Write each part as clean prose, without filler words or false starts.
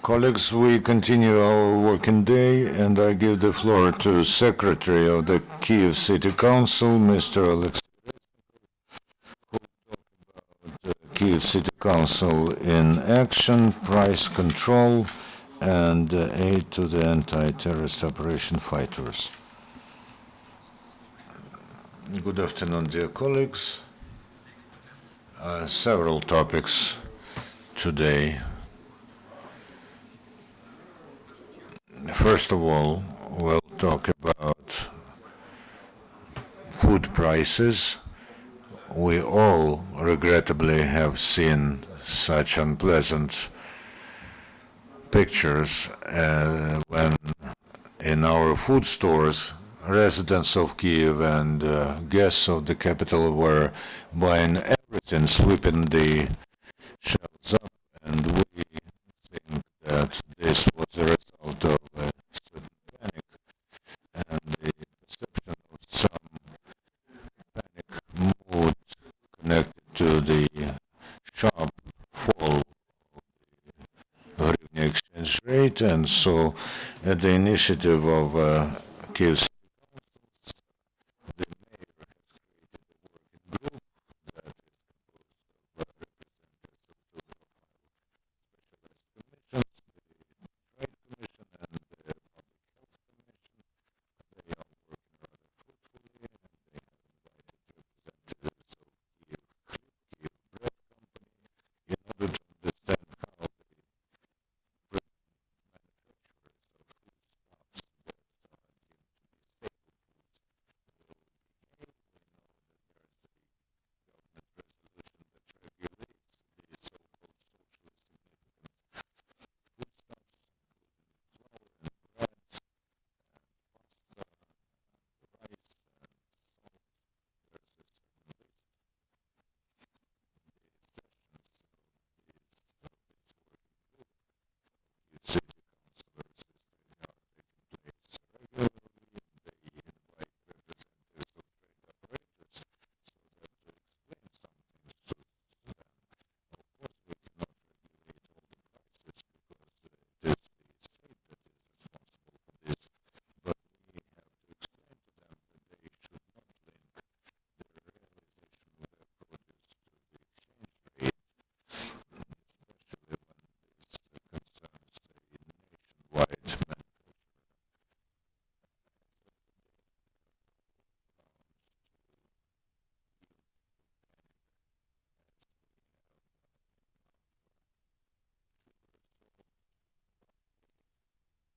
Colleagues, we continue our working day, and I give the floor to Secretary of the Kyiv City Council, Mr. Olexiy, the Kyiv City Council in action, price control, and aid to the anti-terrorist operation fighters. Good afternoon, dear colleagues. Several topics today. First of all, we'll talk about food prices. We all regrettably have seen such unpleasant pictures when in our food stores residents of Kyiv and guests of the capital were buying everything, sweeping the shelves up, and we think that this was a result of a certain panic and the perception of some panic mood connected to the sharp fall of the hryvnia exchange rate. And so at the initiative of Kyiv City Council, the mayor has created a working group that is composed of representatives of two specialized commissions, the Trade Commission and the Public Health Commission. They are working rather fruitfully, and they have invited representatives of Kyiv Bread Company in order to understand how the manufacturers of foodstuffs that are deemed to be staple foods will behave. We know that there is a government resolution that regulates the so-called socially significant foodstuffs, including flour and bread and pasta and rice and salt. There's a certain list. The sessions of this working group of the city councillors are taking place regularly, and they invite representatives of trade operators so that to explain some things to them. Of course, we cannot regulate all the prices because it is the state that is responsible for this, but we have to explain to them that they should not link the realization of their produce to the exchange rate,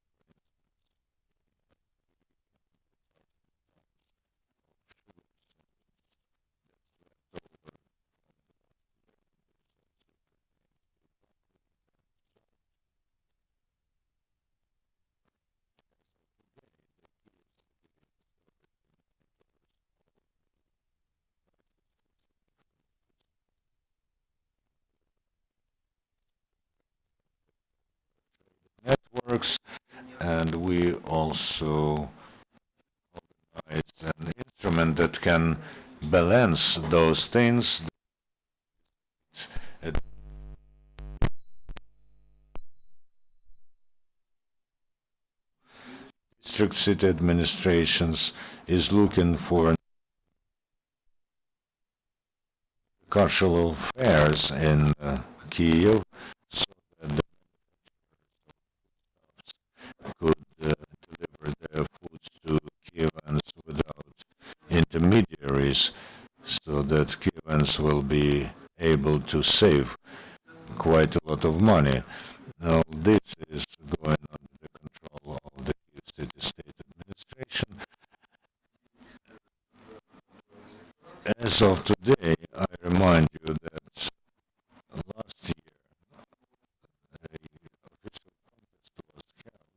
especially when this concerns a nationwide manufacturer. Networks, and we also organize an instrument that can balance those things. District city administrations is looking for agricultural fairs in Kyiv, so that the could deliver their foods to Kyivans without intermediaries, so that Kyivans will be able to save quite a lot of money. Now, this is going under the control of the Kyiv City State Administration. As of today, I remind you that last year an official contest was held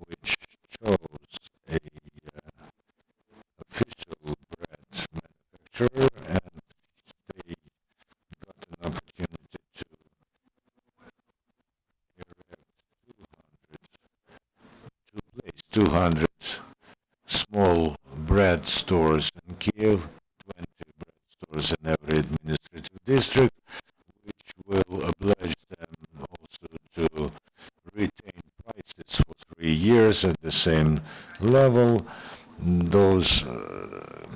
which chose a official bread manufacturer, and they got an opportunity to erect 200 small bread stores in Kyiv, 20 bread stores in every administrative district, which will oblige price at the same level. Those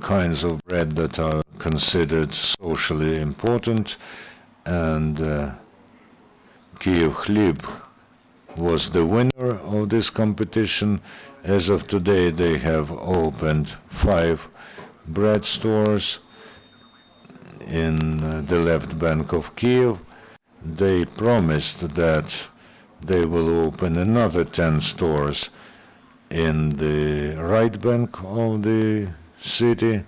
kinds of bread that are considered socially important, and Kyiv Chlib was the winner of this competition. As of today, they have opened 5 bread stores in the left bank of Kyiv. They promised that they will open another 10 stores in the right bank of the city.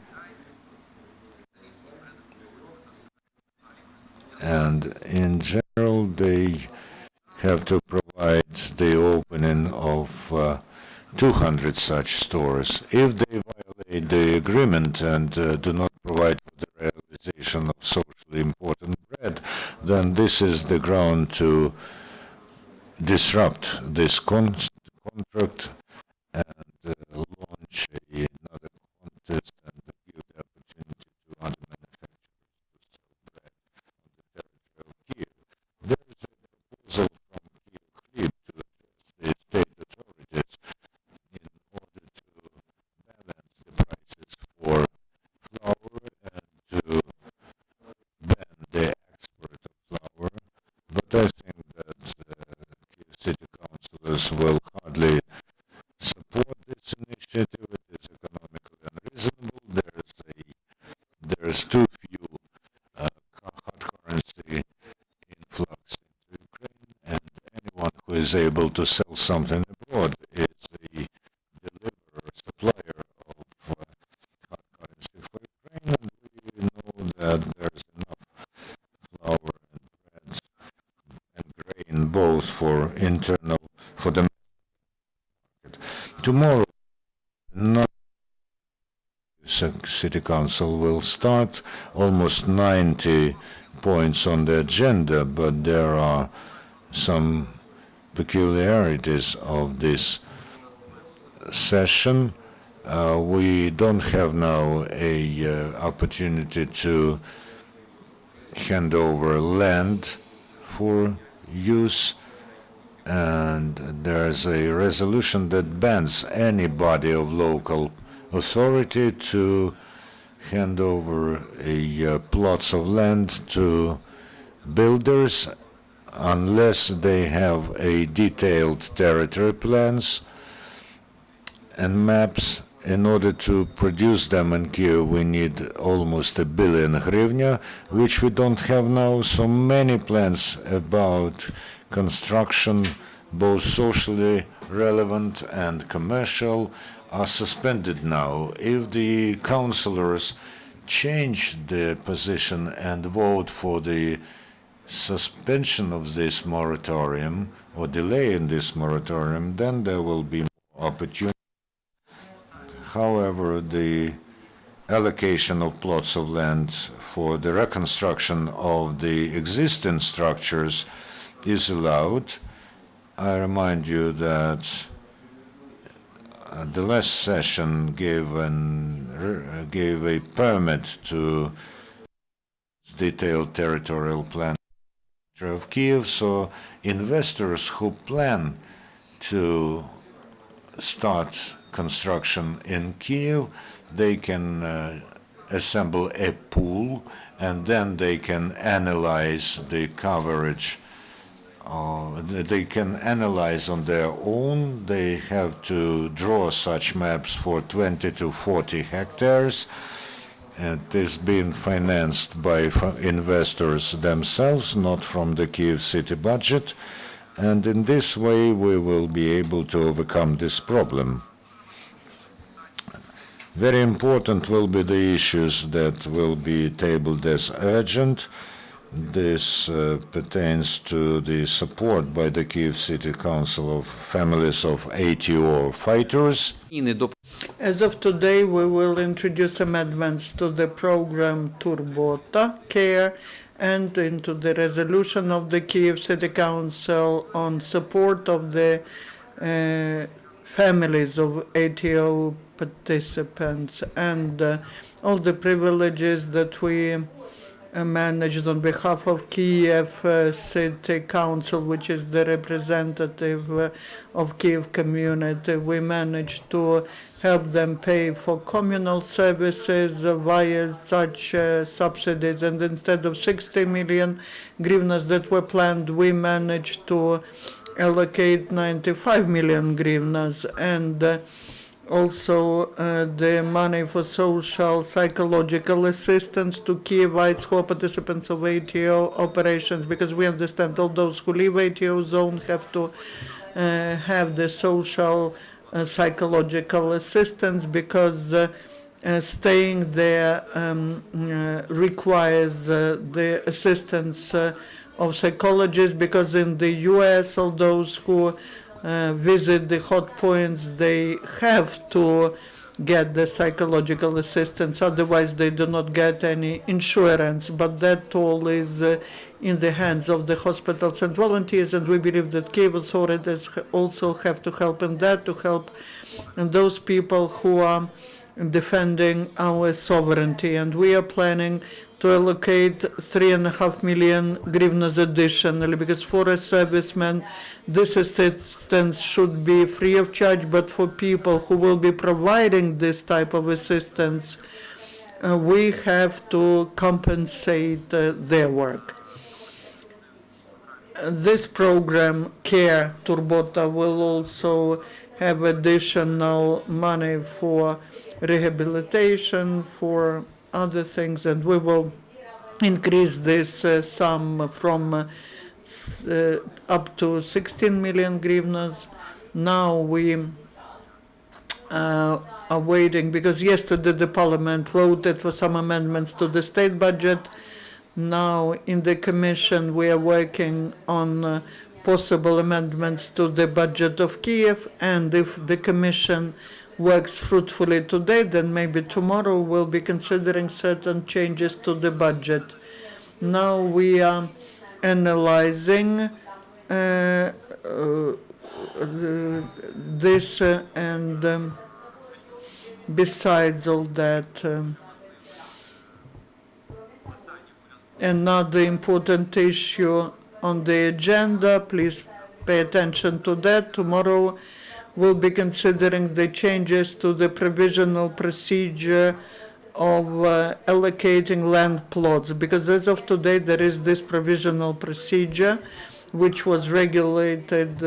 And in general, they have to provide the opening of 200 such stores. If they violate the agreement and do not provide for the realization of socially important bread, then this is the ground to disrupt this contract and launch another contest and give the opportunity to other manufacturers to sell bread on the territory of Kyiv. There is a proposal from Kyiv Chlib to address the state authorities in order to balance the prices for flour and to ban the export of flour. But I think that Kyiv City Councilors will hardly support this initiative. It is economically unreasonable. There's too few hard currency influx into Ukraine, and anyone who is able to sell something abroad is a deliverer, supplier of hard currency for Ukraine, and we know that there's enough flour and bread and grain both for the market. Tomorrow, City Council will start. Almost 90 points on the agenda, but there are some peculiarities of this session. We don't have now a opportunity to hand over land for use, and there's a resolution that bans any body of local authority to hand over plots of land to builders unless they have a detailed territory plans and maps. In order to produce them in Kyiv, we need almost 1 billion hryvnia, which we don't have now. So many plans about construction, both socially relevant and commercial, are suspended now. If the councillors change their position and vote for the suspension of this moratorium or delay in this moratorium, then there will be more opportunity. However, the allocation of plots of land for the reconstruction of the existing structures is allowed. I remind you that the last session gave a permit to detailed territorial plan of Kyiv, so investors who plan to start construction in Kyiv, they can assemble a pool, and then they can analyze the coverage. They can analyze on their own. They have to draw such maps for 20 to 40 hectares. It is being financed by investors themselves, not from the Kyiv city budget. And in this way, we will be able to overcome this problem. Very important will be the issues that will be tabled as urgent. This pertains to the support by the Kyiv City Council of families of ATO fighters. As of today, we will introduce amendments to the program Turbota Care and into the resolution of the Kyiv City Council on support of the families of ATO participants and all the privileges that we managed on behalf of Kyiv City Council, which is the representative of Kyiv community. We managed to help them pay for communal services via such subsidies, and instead of 60 million hryvnias that were planned, we managed to allocate 95 million hryvnias, and also the money for social psychological assistance to Kyivites who are participants of ATO operations, because we understand all those who leave ATO zone have to have the social psychological assistance, because staying there requires the assistance of psychologists, because in the US all those who visit the hot points, they have to get the psychological assistance, otherwise they do not get any insurance. But that all is in the hands of the hospitals and volunteers, and we believe that Kyiv authorities also have to help in that, to help those people who are defending our sovereignty. And we are planning to allocate 3.5 million hryvnias additionally, because for a serviceman this assistance should be free of charge, but for people who will be providing this type of assistance, we have to compensate their work. This program, CARE Turbota, will also have additional money for rehabilitation, for other things, and we will increase this sum from up to 16 million hryvnias. Now we are waiting, because yesterday the parliament voted for some amendments to the state budget. Now in the commission we are working on possible amendments to the budget of Kyiv, and if the commission works fruitfully today, then maybe tomorrow we'll be considering certain changes to the budget. Now we are analyzing this, and besides all that, another important issue on the agenda, please pay attention to that. Tomorrow we'll be considering the changes to the provisional procedure of allocating land plots, because as of today there is this provisional procedure which was regulated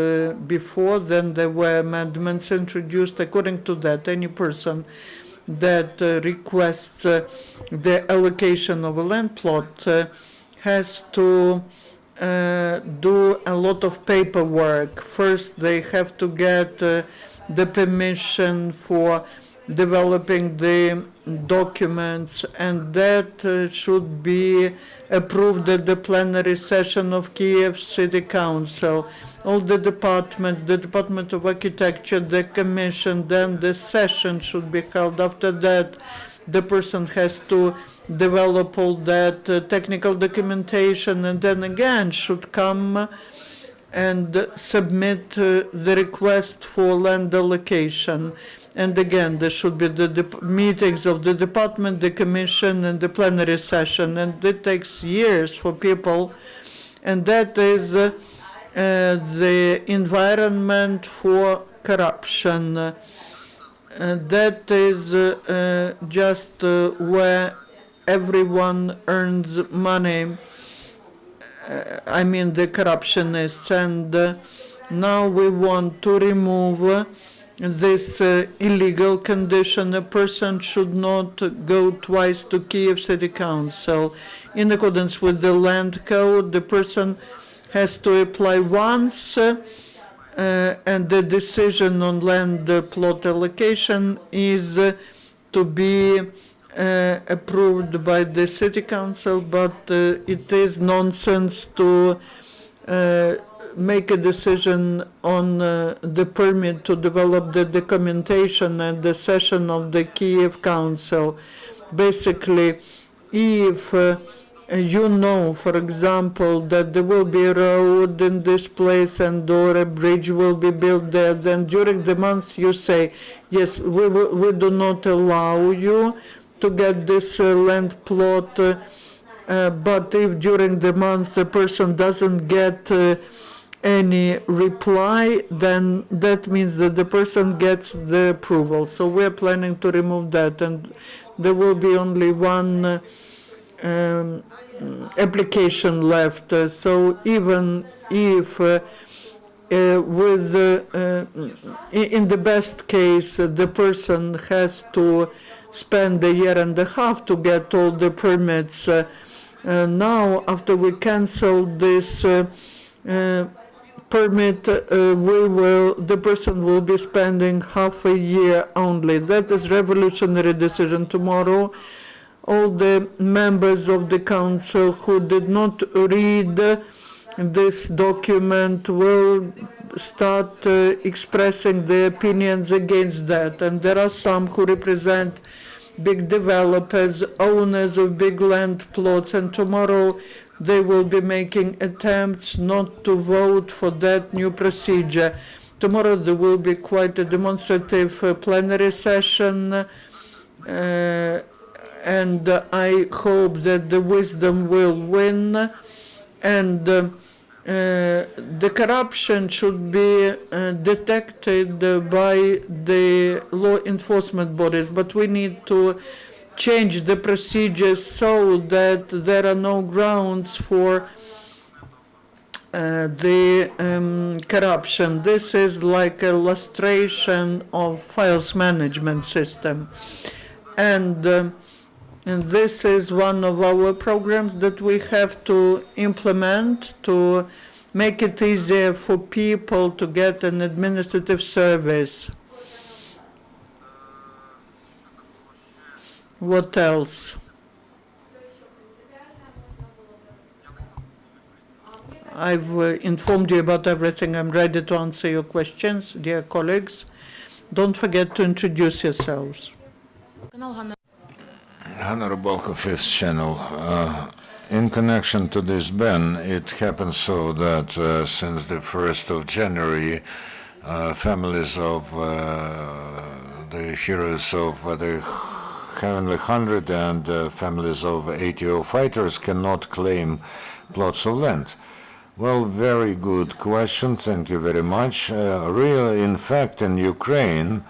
before. Then there were amendments introduced. According to that, any person that requests the allocation of a land plot has to do a lot of paperwork. First, they have to get the permission for developing the documents, and that should be approved at the plenary session of Kyiv City Council. All the departments, the Department of Architecture, the Commission, then the session should be held. After that, the person has to develop all that technical documentation, and then again should come and submit the request for land allocation. And again, there should be the meetings of the department, the commission, and the plenary session, and it takes years for people, and that is the environment for corruption. That is just where everyone earns money, I mean the corruptionists, and now we want to remove this illegal condition. A person should not go twice to Kyiv City Council. In accordance with the land code, the person has to apply once, and the decision on land plot allocation is to be approved by the City Council, but it is nonsense to make a decision on the permit to develop the documentation at the session of the Kyiv Council. Basically, if you know, for example, that there will be a road in this place and or a bridge will be built there, then during the month you say, yes, we do not allow you to get this land plot but if during the month the person doesn't get any reply, then that means that the person gets the approval. So we're planning to remove that, and there will be only one application left. So even if in the best case, the person has to spend a year and a half to get all the permits. Now, after we cancel this permit, the person will be spending half a year only. That is revolutionary decision. Tomorrow, all the members of the council who did not read this document will start expressing their opinions against that. And there are some who represent big developers, owners of big land plots, and tomorrow they will be making attempts not to vote for that new procedure. Tomorrow there will be quite a demonstrative plenary session, and I hope that the wisdom will win, and the corruption should be detected by the law enforcement bodies, but we need to change the procedures so that there are no grounds for the corruption. This is like an illustration of files management system, and this is one of our programs that we have to implement to make it easier for people to get an administrative service. What else? I've informed you about everything. I'm ready to answer your questions, dear colleagues. Don't forget to introduce yourselves. Honorable Fifth Channel, in connection to this ban, it happens so that since the 1st of January, families of the heroes of the Heavenly Hundred and families of ATO fighters cannot claim plots of land. Well, very good question. Thank you very much. Really, in fact, in Ukraine,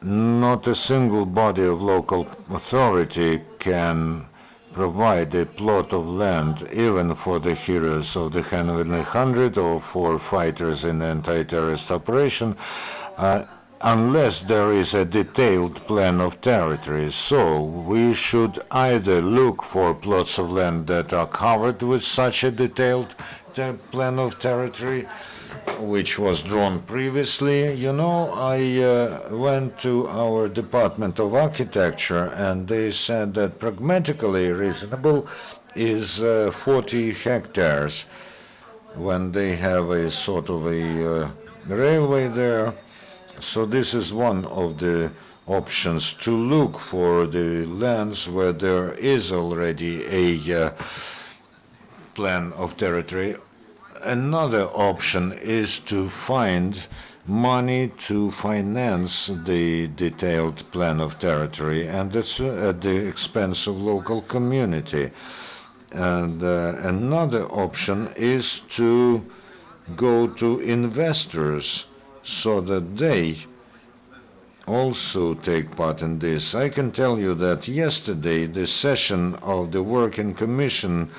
not a single body of local authority can provide a plot of land even for the heroes of the Heavenly Hundred or for fighters in anti-terrorist operation unless there is a detailed plan of territory. So we should either look for plots of land that are covered with such a detailed plan of territory, which was drawn previously. You know, I went to our Department of Architecture and they said that pragmatically reasonable is 40 hectares when they have a sort of a railway there. So this is one of the options, to look for the lands where there is already a plan of territory. Another option is to find money to finance the detailed plan of territory, and that's at the expense of local community. And another option is to go to investors so that they also take part in this. I can tell you that yesterday the session of the Working Commission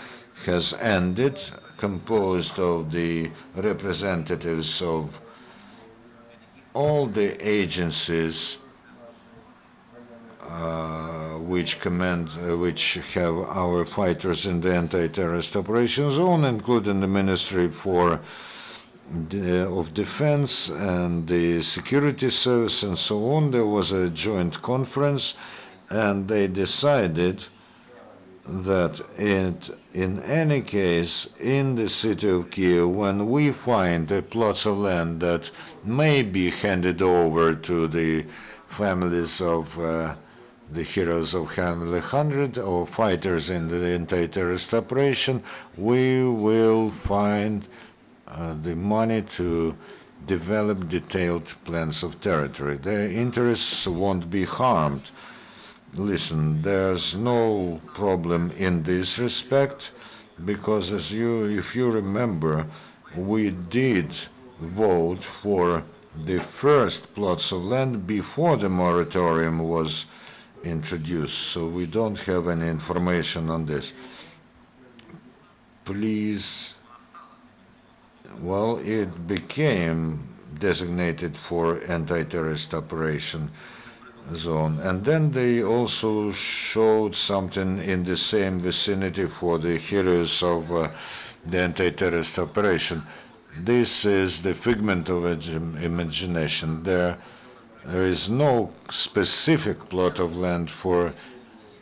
has ended, composed of the representatives of all the agencies which have our fighters in the anti-terrorist operations zone, including the Ministry of Defense and the Security Service and so on. There was a joint conference and they decided that in any case, in the city of Kyiv, when we find plots of land that may be handed over to the families of the heroes of Heavenly Hundred or fighters in the anti-terrorist operation, we will find the money to develop detailed plans of territory. Their interests won't be harmed. listen, there's no problem in this respect, because if you remember, we did vote for the first plots of land before the moratorium was introduced, so we don't have any information on this. Please, well, it became designated for anti-terrorist operation zone. And then they also showed something in the same vicinity for the heroes of the anti-terrorist operation. This is the figment of imagination. There is no specific plot of land for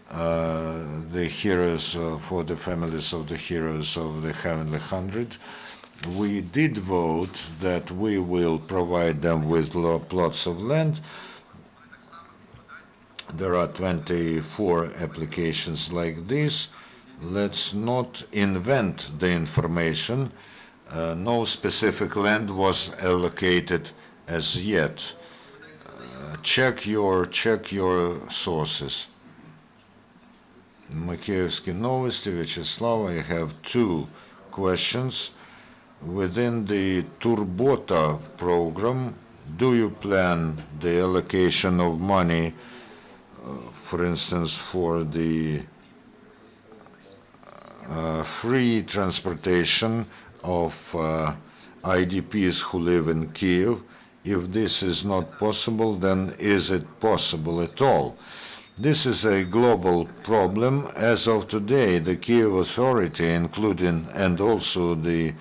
the heroes, for the families of the heroes of the Heavenly Hundred. We did vote that we will provide them with plots of land. There are 24 applications like this. Let's not invent the information. No specific land was allocated as yet. Check your sources. Makievsky Novosti, Vyacheslav, I have two questions. Within the Turbota program, do you plan the allocation of money, for instance, for the free transportation of IDPs who live in Kyiv? If this is not possible, then is it possible at all? This is a global problem. As of today, the Kyiv Authority, including and also the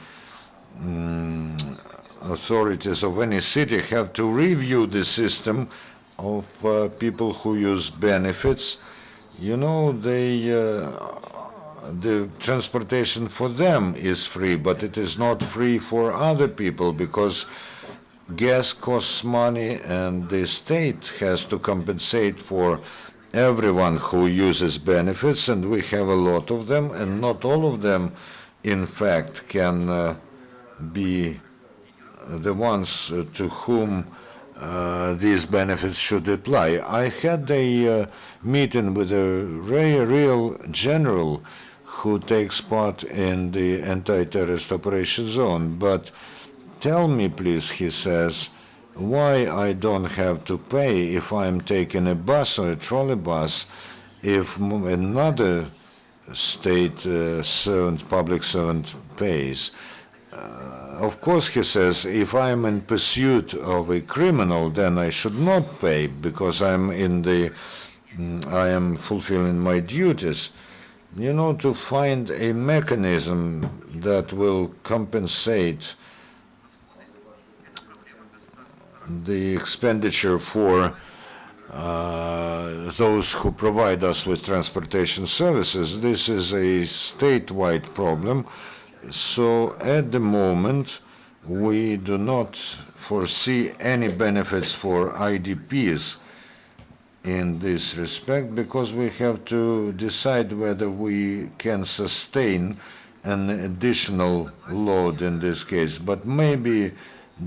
authorities of any city, have to review the system of people who use benefits. You know, the transportation for them is free, but it is not free for other people, because gas costs money and the state has to compensate for everyone who uses benefits, and we have a lot of them, and not all of them, in fact, can be the ones to whom these benefits should apply. I had a meeting with a real general who takes part in the anti-terrorist operation zone, but tell me, please, he says, why I don't have to pay if I'm taking a bus or a trolley bus if another state public servant pays. Of course, he says, if I'm in pursuit of a criminal, then I should not pay, because I am fulfilling my duties. You know, to find a mechanism that will compensate the expenditure for those who provide us with transportation services. This is a statewide problem. So at the moment, we do not foresee any benefits for IDPs in this respect, because we have to decide whether we can sustain an additional load in this case. But maybe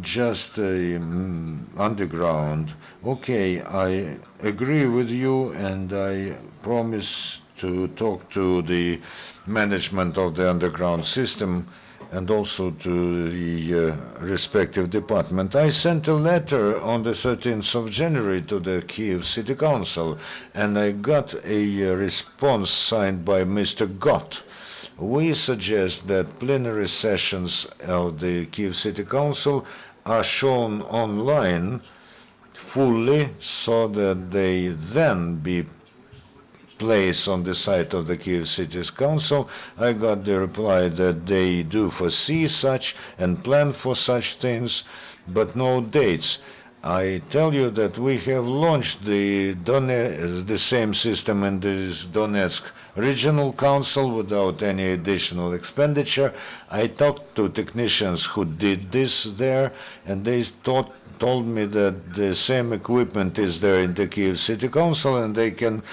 just underground. Okay, I agree with you, and I promise to talk to the management of the underground system and also to the respective department. I sent a letter on the 13th of January to the Kyiv City Council, and I got a response signed by Mr. Gott. We suggest that plenary sessions of the Kyiv City Council are shown online fully, so that they then be placed on the site of the Kyiv City Council. I got the reply that they do foresee such and plan for such things, but no dates. I tell you that we have launched the same system in the Donetsk Regional Council without any additional expenditure. I talked to technicians who did this there, and they told me that the same equipment is there in the Kyiv City Council, and they can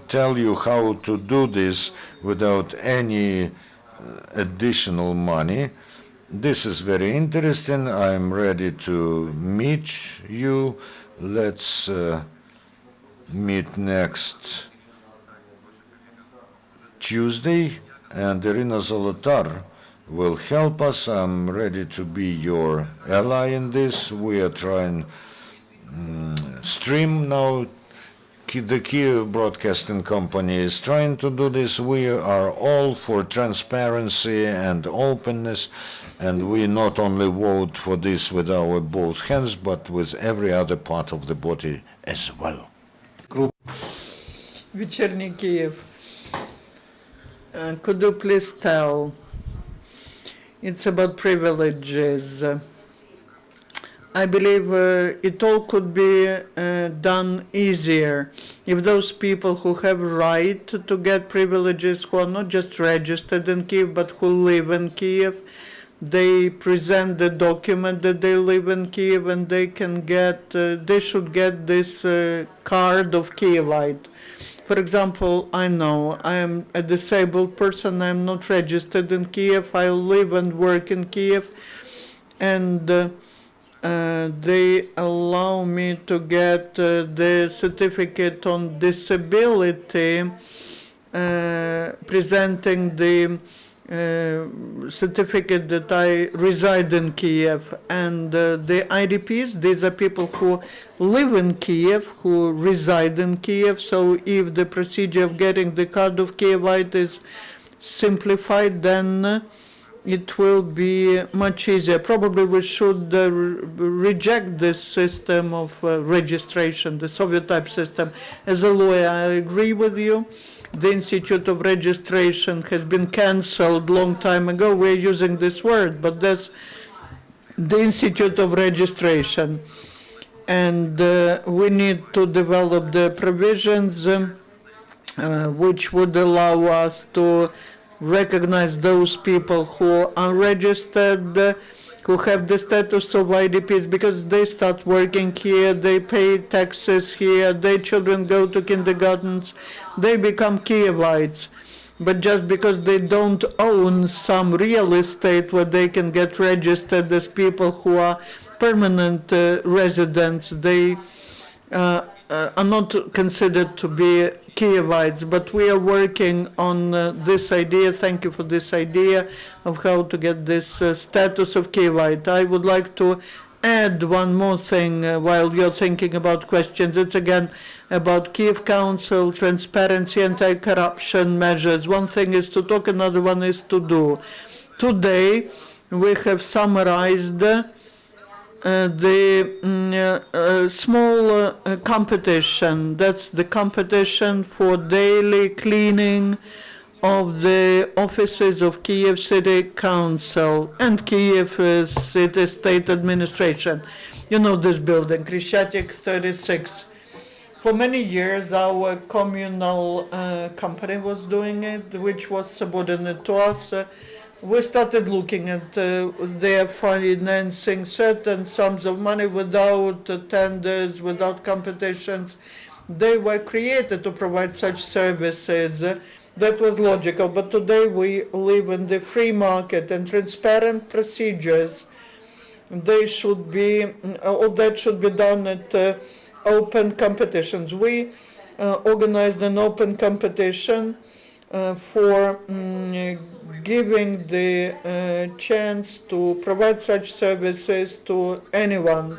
tell you how to do this without any additional money. This is very interesting. I'm ready to meet you. Let's meet next Tuesday, and Irina Zolotar will help us. I'm ready to be your ally in this. We are trying stream now. The Kyiv Broadcasting Company is trying to do this. We are all for transparency and openness, and we not only vote for this with our both hands, but with every other part of the body as well. Вечерний Kyiv. Could you please tell? It's about privileges. I believe it all could be done easier if those people who have right to get privileges, who are not just registered in Kyiv but who live in Kyiv, they present the document that they live in Kyiv, and they can get, they should get this card of Kyivite. For example, I know I am a disabled person. I am not registered in Kyiv. I live and work in Kyiv, and they allow me to get the certificate on disability, presenting the certificate that I reside in Kyiv. And the IDPs, these are people who live in Kyiv, who reside in Kyiv. So if the procedure of getting the card of Kyivite is simplified, then it will be much easier. Probably we should reject this system of registration, the Soviet type system. As a lawyer, I agree with you. The Institute of Registration has been cancelled long time ago. We're using this word, but that's the Institute of Registration. And we need to develop the provisions which would allow us to recognize those people who are registered, who have the status of IDPs, because they start working here, they pay taxes here, their children go to kindergartens, they become Kyivites. But just because they don't own some real estate where they can get registered as people who are permanent residents, they are not considered to be Kyivites. But we are working on this idea. Thank you for this idea of how to get this status of Kyivite. I would like to add one more thing while you're thinking about questions. It's again about Kyiv Council, transparency, anti-corruption measures. One thing is to talk, another one is to do. Today, we have summarized the small competition. That's the competition for daily cleaning of the offices of Kyiv City Council and Kyiv City State Administration. You know this building, Krishchatik 36. For many years, our communal company was doing it, which was subordinate to us. We started looking at their financing certain sums of money without tenders, without competitions. They were created to provide such services. That was logical, but today we live in the free market, and transparent procedures, they should be, all that should be done at open competitions. We organized an open competition for giving the chance to provide such services to anyone.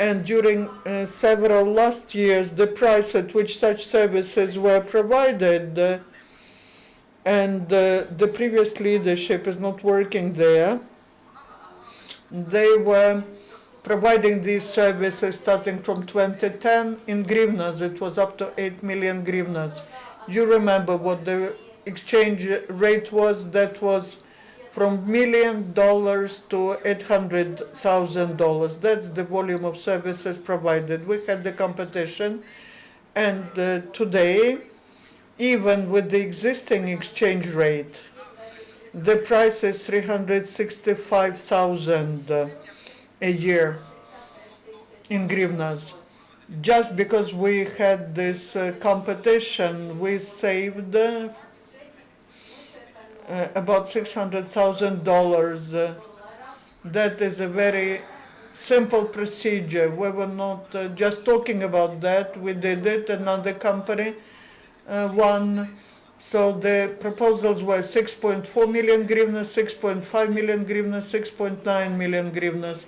And during several last years, the price at which such services were provided, and the previous leadership is not working there, they were providing these services starting from 2010 in hryvnias. It was up to 8 million hryvnias. You remember what the exchange rate was? That was from $1 million to $800,000. That's the volume of services provided. We had the competition, and today, even with the existing exchange rate, the price is 365,000 a year in hryvnias. Just because we had this competition, we saved about $600,000. That is a very simple procedure. We were not just talking about that. We did it. Another company won. So the proposals were 6.4 million hryvnias, 6.5 million hryvnias, 6.9 million hryvnias.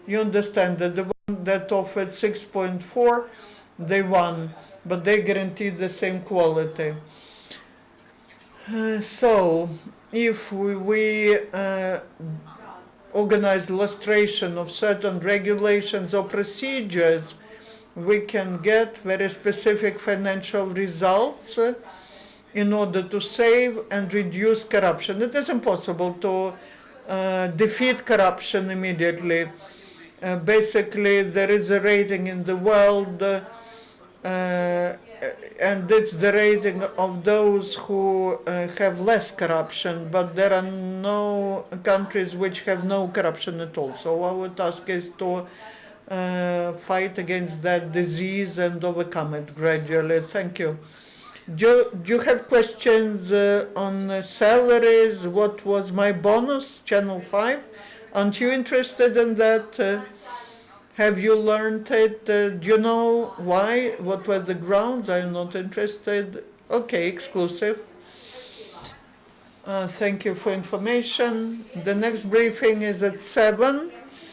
You understand that the one that offered 6.4, they won, but they guaranteed the same quality. So if we organize illustration of certain regulations or procedures, we can get very specific financial results in order to save and reduce corruption. It is impossible to defeat corruption immediately. Basically, there is a rating in the world, and it's the rating of those who have less corruption, but there are no countries which have no corruption at all. So our task is to fight against that disease and overcome it gradually. Thank you. Do you have questions on salaries? What was my bonus? Channel 5. Aren't you interested in that? Have you learned it? Do you know why? What were the grounds? I'm not interested. Okay, exclusive. Thank you for information. The next briefing is at 7.